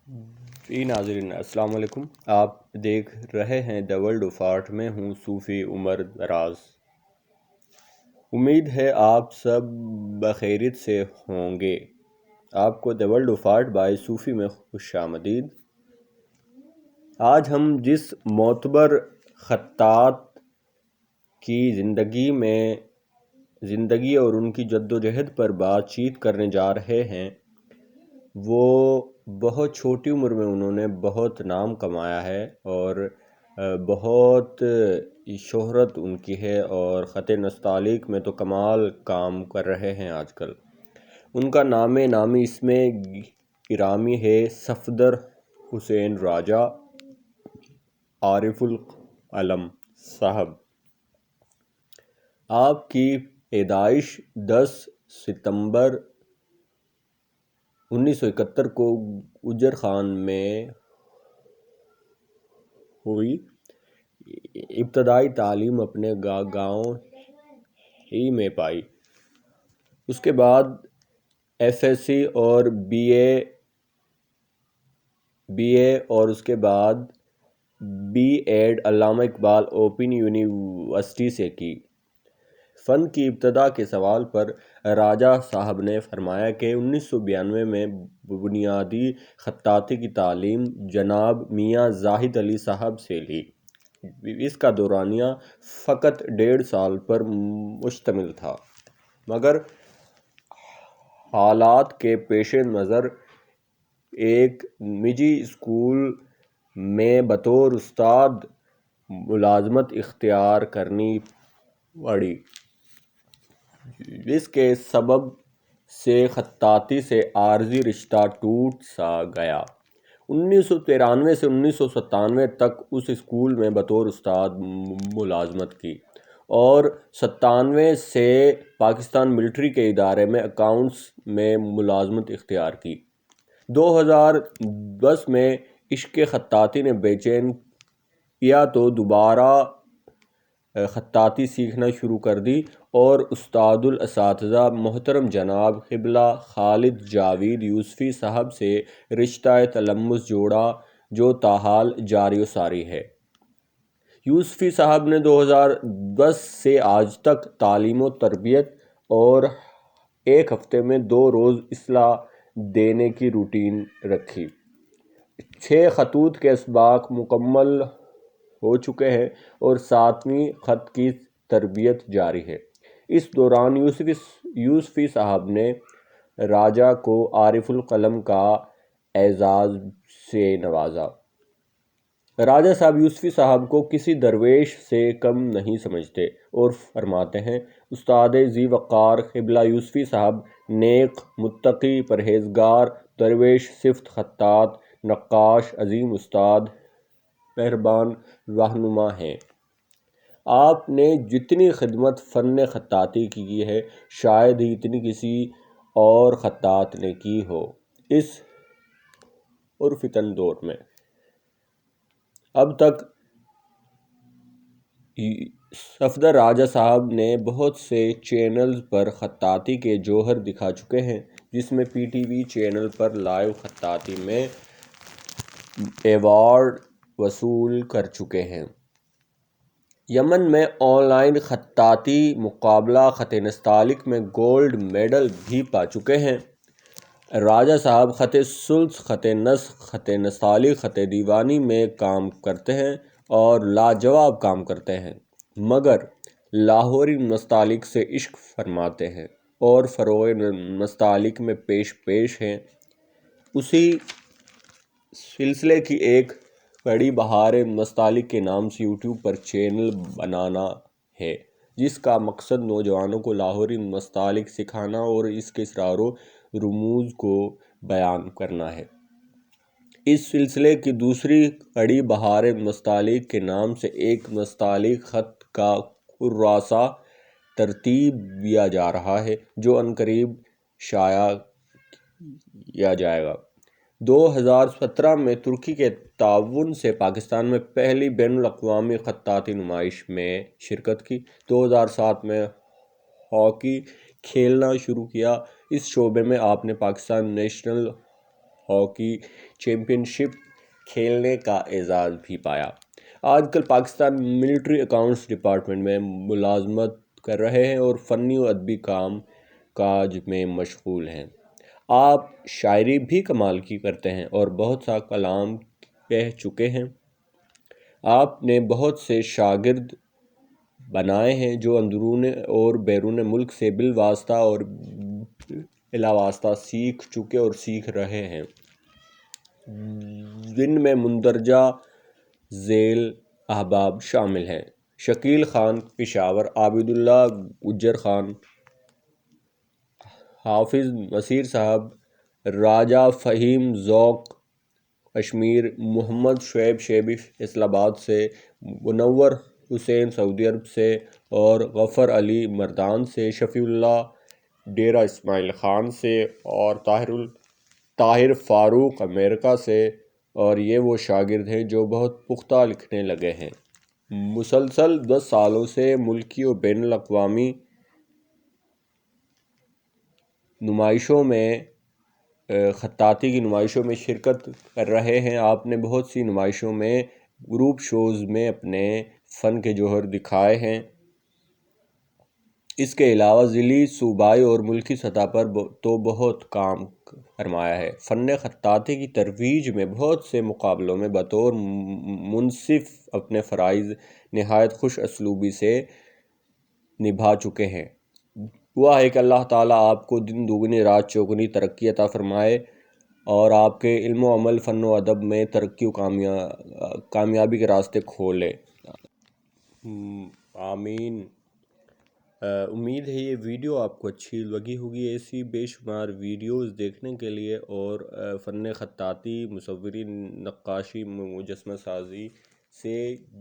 ناظرین السلام علیکم۔ آپ دیکھ رہے ہیں دی ورلڈ آف آرٹ۔ میں ہوں صوفی عمر دراز۔ امید ہے آپ سب بخیریت سے ہوں گے۔ آپ کو the world of art by Sufi میں خوش آمدید۔ آج ہم جس معتبر خطاط کی زندگی اور ان کی جدوجہد پر بات چیت کرنے جا رہے ہیں، وہ بہت چھوٹی عمر میں انہوں نے بہت نام کمایا ہے اور بہت شہرت ان کی ہے، اور خط نستعلیق میں تو کمال کام کر رہے ہیں آج کل۔ ان کا نامی اس میں گرامی ہے صفدر حسین راجہ عارف القلم صاحب۔ آپ کی پیدائش 10 ستمبر 1971 کو گجر خان میں ہوئی۔ ابتدائی تعلیم اپنے گاؤں ہی میں پائی۔ اس کے بعد ایف ایس سی اور بی اے اور اس کے بعد be add Allama Iqbal open university سے کی۔ فن کی ابتدا کے سوال پر راجہ صاحب نے فرمایا کہ 1992 میں بنیادی خطاطی کی تعلیم جناب میاں زاہد علی صاحب سے لی۔ اس کا دورانیہ فقط 1.5 سال پر مشتمل تھا، مگر حالات کے پیش نظر ایک نجی اسکول میں بطور استاد ملازمت اختیار کرنی پڑی، جس کے سبب سے خطاطی سے عارضی رشتہ ٹوٹ سا گیا۔ 1993 سے 1997 تک اس اسکول میں بطور استاد ملازمت کی اور 97 سے پاکستان ملٹری کے ادارے میں اکاؤنٹس میں ملازمت اختیار کی۔ 2010 میں عشق خطاطی نے بے چین کیا تو دوبارہ خطاطی سیکھنا شروع کر دی اور استاد الاساتذہ محترم جناب قبلہ خالد جاوید یوسفی صاحب سے رشتہ تلمس جوڑا، جو تاحال جاری و ساری ہے۔ یوسفی صاحب نے 2010 سے آج تک تعلیم و تربیت اور ایک ہفتے میں 2 روز اصلاح دینے کی روٹین رکھی۔ 6 خطوط کے اسباق مکمل ہو چکے ہیں اور 7ویں خط کی تربیت جاری ہے۔ اس دوران یوسفی صاحب نے راجہ کو عارف القلم کا اعزاز سے نوازا۔ راجہ صاحب یوسفی صاحب کو کسی درویش سے کم نہیں سمجھتے اور فرماتے ہیں، استاد ذی وقار قبلہ یوسفی صاحب نیک، متقی، پرہیزگار، درویش صفت خطاط، نقاش، عظیم استاد، مہربان رہنما ہیں۔ آپ نے جتنی خدمت فن خطاطی کی ہے، شاید ہی اتنی کسی اور خطاط نے کی ہو۔ اس پرفتن دور میں اب تک صفدر راجہ صاحب نے بہت سے چینلز پر خطاطی کے جوہر دکھا چکے ہیں، جس میں پی ٹی وی چینل پر لائیو خطاطی میں ایوارڈ وصول کر چکے ہیں۔ یمن میں آن لائن خطاطی مقابلہ خط نستعلیق میں گولڈ میڈل بھی پا چکے ہیں۔ راجہ صاحب خط ثلث، خط نسخ، خط نستعلیق، خط دیوانی میں کام کرتے ہیں اور لاجواب کام کرتے ہیں، مگر لاہوری نستعلیق سے عشق فرماتے ہیں اور فروغ نستعلیق میں پیش ہیں۔ اسی سلسلے کی ایک کڑی بہار نستعلیق کے نام سے یوٹیوب پر چینل بنانا ہے، جس کا مقصد نوجوانوں کو لاہوری نستعلیق سکھانا اور اس کے اسرار و رموز کو بیان کرنا ہے۔ اس سلسلے کی دوسری کڑی بہار نستعلیق کے نام سے ایک نستعلیق خط کا کراسہ ترتیب دیا جا رہا ہے، جو عنقریب شائع کیا جائے گا۔ 2017 میں ترکی کے تعاون سے پاکستان میں پہلی بین الاقوامی خطاطی نمائش میں شرکت کی۔ 2007 میں ہاکی کھیلنا شروع کیا۔ اس شعبے میں آپ نے پاکستان نیشنل ہاکی چیمپئن شپ کھیلنے کا اعزاز بھی پایا۔ آج کل پاکستان ملٹری اکاؤنٹس ڈپارٹمنٹ میں ملازمت کر رہے ہیں اور فنی و ادبی کام کاج میں مشغول ہیں۔ آپ شاعری بھی کمال کی کرتے ہیں اور بہت سا کلام کہہ چکے ہیں۔ آپ نے بہت سے شاگرد بنائے ہیں جو اندرون اور بیرون ملک سے بالواسطہ اور بلا واسطہ سیکھ چکے اور سیکھ رہے ہیں، جن میں مندرجہ ذیل احباب شامل ہیں: شکیل خان پشاور، عابد اللہ گجر خان، حافظ نصیر صاحب، راجہ فہیم ذوق کشمیر، محمد شعیب شیبی فیصل آباد سے، منور حسین سعودی عرب سے اور غفر علی مردان سے، شفیع اللہ ڈیرہ اسماعیل خان سے اور طاہر فاروق امریکہ سے، اور یہ وہ شاگرد ہیں جو بہت پختہ لکھنے لگے ہیں۔ مسلسل 10 سالوں سے ملکی و بین الاقوامی نمائشوں میں خطاطی کی نمائشوں میں شرکت کر رہے ہیں۔ آپ نے بہت سی نمائشوں میں، گروپ شوز میں اپنے فن کے جوہر دکھائے ہیں۔ اس کے علاوہ ضلعی، صوبائی اور ملکی سطح پر تو بہت کام فرمایا ہے۔ فن خطاطی کی ترویج میں بہت سے مقابلوں میں بطور منصف اپنے فرائض نہایت خوش اسلوبی سے نبھا چکے ہیں۔ دعا ہے کہ اللہ تعالیٰ آپ کو دن دوگنی رات چوگنی ترقی عطا فرمائے اور آپ کے علم و عمل، فن و ادب میں ترقی و کامیابی کے راستے کھولے۔ آمین۔ امید ہے یہ ویڈیو آپ کو اچھی لگی ہوگی۔ ایسی بے شمار ویڈیوز دیکھنے کے لیے اور فن خطاطی، مصوری، نقاشی، مجسمہ سازی سے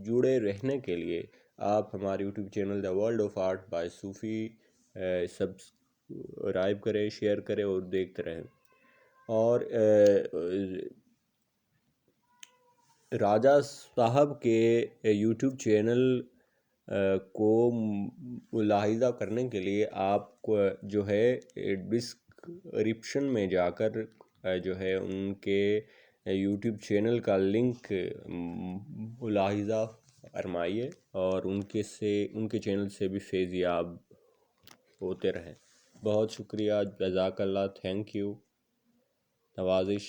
جڑے رہنے کے لیے آپ ہمارے YouTube channel the world of art by Sufi subscribe کریں، شیئر کریں اور دیکھتے رہیں۔ اور راجہ صاحب کے یوٹیوب چینل کو ملاحظہ کرنے کے لیے آپ کو جو ہے ڈسکرپشن میں جا کر جو ہے ان کے یوٹیوب چینل کا لنک ملاحظہ فرمائیے اور ان کے چینل سے بھی فیض یاب ہوتے رہیں۔ بہت شکریہ، جزاک اللہ، تھینک یو، نوازش۔